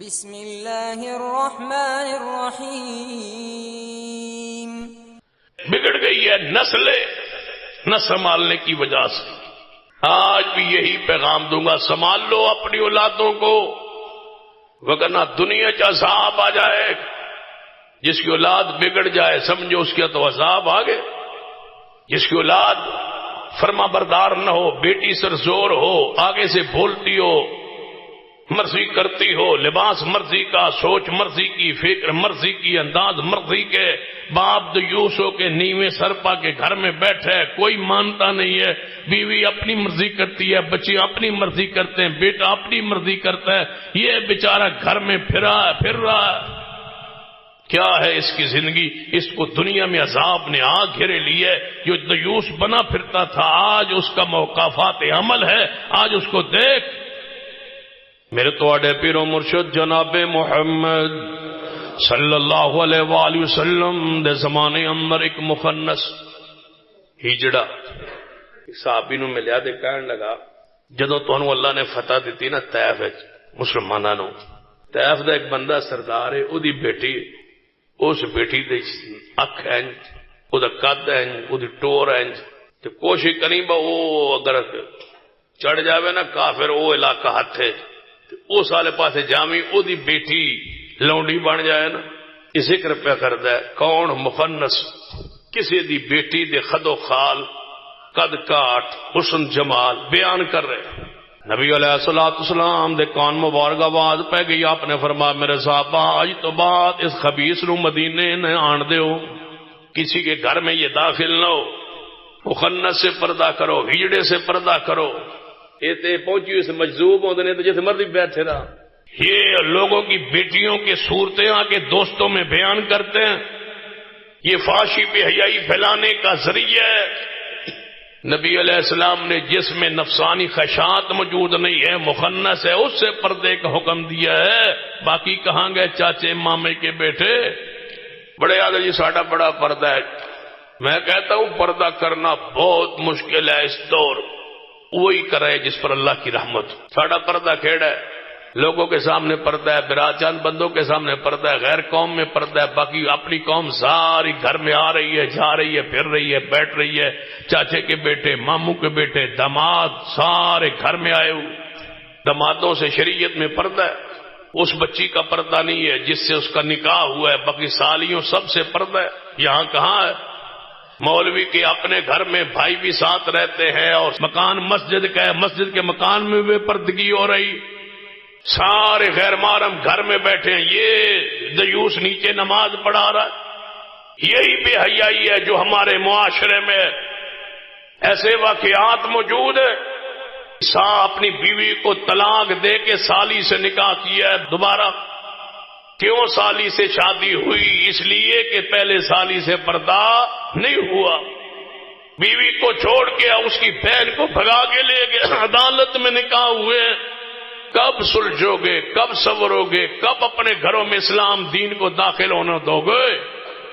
بسم اللہ الرحمن الرحیم۔ بگڑ گئی ہے نسلیں نہ سنبھالنے کی وجہ سے۔ آج بھی یہی پیغام دوں گا، سنبھال لو اپنی اولادوں کو، وگرنہ دنیا کا عذاب آ جائے۔ جس کی اولاد بگڑ جائے سمجھو اس کا تو عذاب آ گئے۔ جس کی اولاد فرما بردار نہ ہو، بیٹی سر زور ہو، آگے سے بولتی ہو، مرضی کرتی ہو، لباس مرضی کا، سوچ مرضی کی، فکر مرضی کی، انداز مرضی کے، باپ دیوس ہو کے نیویں سرپا کے گھر میں بیٹھے، کوئی مانتا نہیں ہے، بیوی اپنی مرضی کرتی ہے، بچے اپنی مرضی کرتے ہیں، بیٹا اپنی مرضی کرتا ہے، یہ بیچارہ گھر میں پھر رہا ہے۔ کیا ہے اس کی زندگی؟ اس کو دنیا میں عذاب نے آ گھیرے لی ہے۔ جو دیوس بنا پھرتا تھا آج اس کا موقفات عمل ہے، آج اس کو دیکھ۔ میرے تو اڈے پیر و مرشد جناب محمد صلی اللہ علیہ وآلہ وسلم دے زمانے اندر ایک مخنث ہجڑا صحابی نو ملیا تے کہن لگا، جدوں تانوں اللہ نے فتح دیتی نا طائف وچ مسلماناں نو، طائف دا ایک بندہ سردار ہے، اودی بیٹی، اس بیٹی دے اکھ انج، او دا قد انج، او دی ٹور انج، تے کوشش کریں با او اگر چڑھ جاوے نا کافر او علاقہ ہتھے، اس والے پاسے جامی او دی بیٹی لونڈی بن جائے نا۔ یہ ذکر پہ کردا ہے کون؟ مخنث، کسی دی بیٹی دے خد و خال، قد کاٹ، حسن جمال بیان کر رہے۔ نبی علیہ الصلوۃ والسلام دے کان مبارک آواز پہ گئی، آپ نے فرمایا میرے صحابہ آج تو بعد اس خبیث نو مدینے نے آن دیو، کسی کے گھر میں یہ داخل نہ ہو، مخنث سے پردہ کرو، ہجڑے سے پردہ کرو۔ یہ پہنچی اس مجذوب ہوتے ہیں تو جیسے مرضی بیٹھے رہا۔ یہ لوگوں کی بیٹیوں کے صورتیں آ کے دوستوں میں بیان کرتے ہیں، یہ فحاشی بے حیائی پھیلانے کا ذریعہ ہے۔ نبی علیہ السلام نے جس میں نفسانی خواہشات موجود نہیں ہے، مخنث ہے، اس سے پردے کا حکم دیا ہے۔ باقی کہاں گئے چاچے مامے کے بیٹے؟ بڑے آدھے جی ساڈا بڑا پردہ ہے۔ میں کہتا ہوں پردہ کرنا بہت مشکل ہے اس دور، وہی کرے جس پر اللہ کی رحمت۔ ساڈا پردہ کھیڑا ہے، لوگوں کے سامنے پردہ ہے، براچان بندوں کے سامنے پردہ ہے، غیر قوم میں پردہ ہے، باقی اپنی قوم ساری گھر میں آ رہی ہے، جا رہی ہے، پھر رہی ہے، بیٹھ رہی ہے، چاچے کے بیٹے، ماموں کے بیٹے، داماد سارے گھر میں آئے ہوئے۔ دامادوں سے شریعت میں پردہ ہے، اس بچی کا پردہ نہیں ہے جس سے اس کا نکاح ہوا ہے، باقی سالیوں سب سے پردہ ہے۔ یہاں کہاں ہے؟ مولوی کے اپنے گھر میں بھائی بھی ساتھ رہتے ہیں، اور مکان مسجد کا ہے، مسجد کے مکان میں بے پردگی ہو رہی، سارے غیر محرم گھر میں بیٹھے ہیں، یہ دیوس نیچے نماز پڑھا رہا ہے۔ یہی بے حیائی ہے جو ہمارے معاشرے میں ایسے واقعات موجود ہیں۔ اپنی بیوی کو طلاق دے کے سالی سے نکاح کیا ہے دوبارہ۔ کیوں سالی سے شادی ہوئی؟ اس لیے کہ پہلے سالی سے پردہ نہیں ہوا، بیوی کو چھوڑ کے اس کی بہن کو بھگا کے لے گئے، عدالت میں نکاح ہوئے۔ کب سلجھو گے؟ کب سورو گے؟ کب اپنے گھروں میں اسلام دین کو داخل ہونے دو گے؟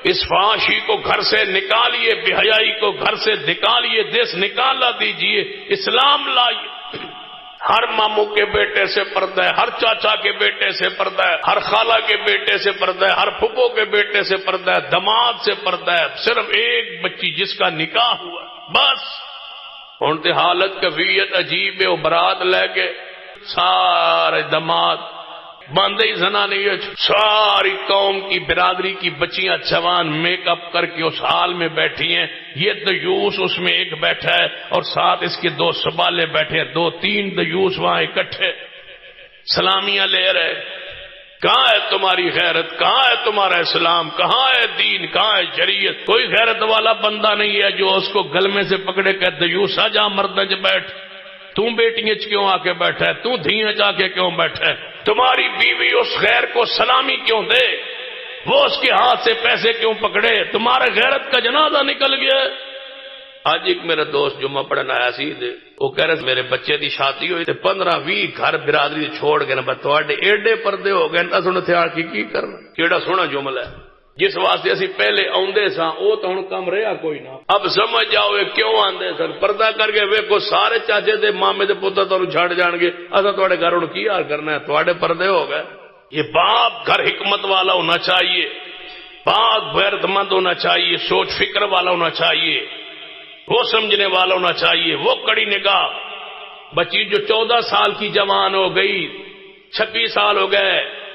اس فحاشی کو گھر سے نکالیے، بے حیائی کو گھر سے نکالیے، دیس نکالا دیجئے، اسلام لائیے۔ ہر ماموں کے بیٹے سے پردہ ہے، ہر چاچا کے بیٹے سے پردہ ہے، ہر خالہ کے بیٹے سے پردہ ہے، ہر پھپھو کے بیٹے سے پردہ ہے، داماد سے پردہ ہے۔ صرف ایک بچی جس کا نکاح ہوا بس۔ انتے حالت کیفیت عجیب ہے، وہ برات لے کے سارے داماد باندھے ہی زنا نہیں ہے، ساری قوم کی برادری کی بچیاں جوان میک اپ کر کے اس حال میں بیٹھی ہیں، یہ دیوس اس میں ایک بیٹھا ہے اور ساتھ اس کے دو سبالے بیٹھے ہیں، 2-3 دیوس وہاں اکٹھے سلامیاں لے رہے۔ کہاں ہے تمہاری غیرت؟ کہاں ہے تمہارا اسلام؟ کہاں ہے دین؟ کہاں ہے شریعت؟ کوئی غیرت والا بندہ نہیں ہے جو اس کو گلمے سے پکڑے کہ دیوس آ جا مردج بیٹھ، تم بیٹیاں کیوں آ کے بیٹھا ہے؟ تم دھیاں جا کے کیوں بیٹھا ہے؟ تمہاری بیوی اس غیر کو سلامی کیوں دے؟ وہ اس کے ہاتھ سے پیسے کیوں پکڑے؟ تمہارا غیرت کا جنازہ نکل گیا۔ آج ایک میرا دوست جمعہ پڑھن آیا سی، وہ کہہ رہے میرے بچے دی شادی ہوئی 15-20 گھر برادری چھوڑ گئے نا، بتواڈے ایڈے پردے ہو گئے نا، سن تھیار کی کرنا۔ کیڑا سونا جملہ ہے جس واسطے اسی پہلے آندے ساں، وہ تو ہن کم رہا کوئی نہ۔ اب سمجھ جاؤ کیوں آندے سن، پردہ کر کے ویکھو سارے چاچے دے مامے دے پتر تانوں چھڈ جان گے، اساں تواڈے گھر ہن کی حال کرنا ہے، تواڈے پردے ہو گئے۔ یہ باپ گھر حکمت والا ہونا چاہیے، باپ غیرت مند ہونا چاہیے، سوچ فکر والا ہونا چاہیے، وہ سمجھنے والا ہونا چاہیے، وہ کڑی نگاہ۔ بچی جو 14 سال کی جوان ہو گئی، 26 سال ہو گئے،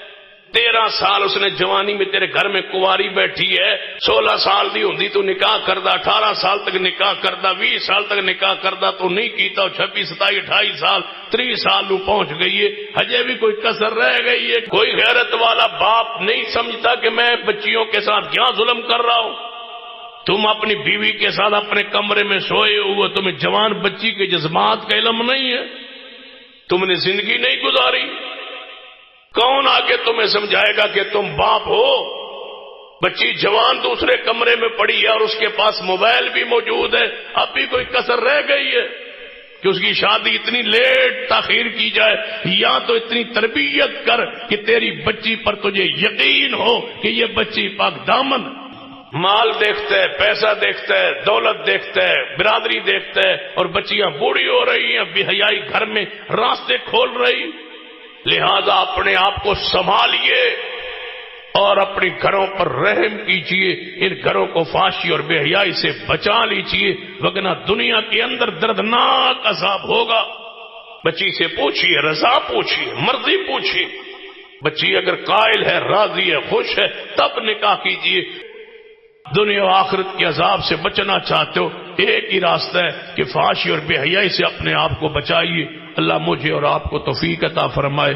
13 سال اس نے جوانی میں تیرے گھر میں کنواری بیٹھی ہے، 16 سال دی ہوندی تو نکاح کردہ، 18 سال تک نکاح کردہ، 20 سال تک نکاح کردہ تو نہیں کیتا، 26 27 28 سال 30 سال نو پہنچ گئی ہے، ہجے بھی کوئی کسر رہ گئی ہے۔ کوئی غیرت والا باپ نہیں سمجھتا کہ میں بچیوں کے ساتھ کیا ظلم کر رہا ہوں۔ تم اپنی بیوی کے ساتھ اپنے کمرے میں سوئے ہوئے، تمہیں جوان بچی کے جذبات کا علم نہیں ہے، تم نے زندگی نہیں گزاری، کون آگے تمہیں سمجھائے گا کہ تم باپ ہو؟ بچی جوان دوسرے کمرے میں پڑی ہے اور اس کے پاس موبائل بھی موجود ہے، اب بھی کوئی کسر رہ گئی ہے کہ اس کی شادی اتنی لیٹ تاخیر کی جائے؟ یا تو اتنی تربیت کر کہ تیری بچی پر تجھے یقین ہو کہ یہ بچی پاک دامن، مال دیکھتا ہے، پیسہ دیکھتا ہے، دولت دیکھتا ہے، برادری دیکھتا ہے، اور بچیاں بوڑھی ہو رہی ہیں، بے حیائی گھر میں راستے کھول رہی۔ لہذا اپنے آپ کو سنبھالیے اور اپنے گھروں پر رحم کیجیے، ان گھروں کو فحاشی اور بے حیائی سے بچا لیجیے، وگرنہ دنیا کے اندر دردناک عذاب ہوگا۔ بچی سے پوچھیے، رضا پوچھیے، مرضی پوچھیے، بچی اگر قائل ہے، راضی ہے، خوش ہے، تب نکاح کیجیے۔ دنیا و آخرت کے عذاب سے بچنا چاہتے ہو، ایک ہی راستہ ہے کہ فحاشی اور بے حیائی سے اپنے آپ کو بچائیے۔ اللہ مجھے اور آپ کو توفیق عطا فرمائے۔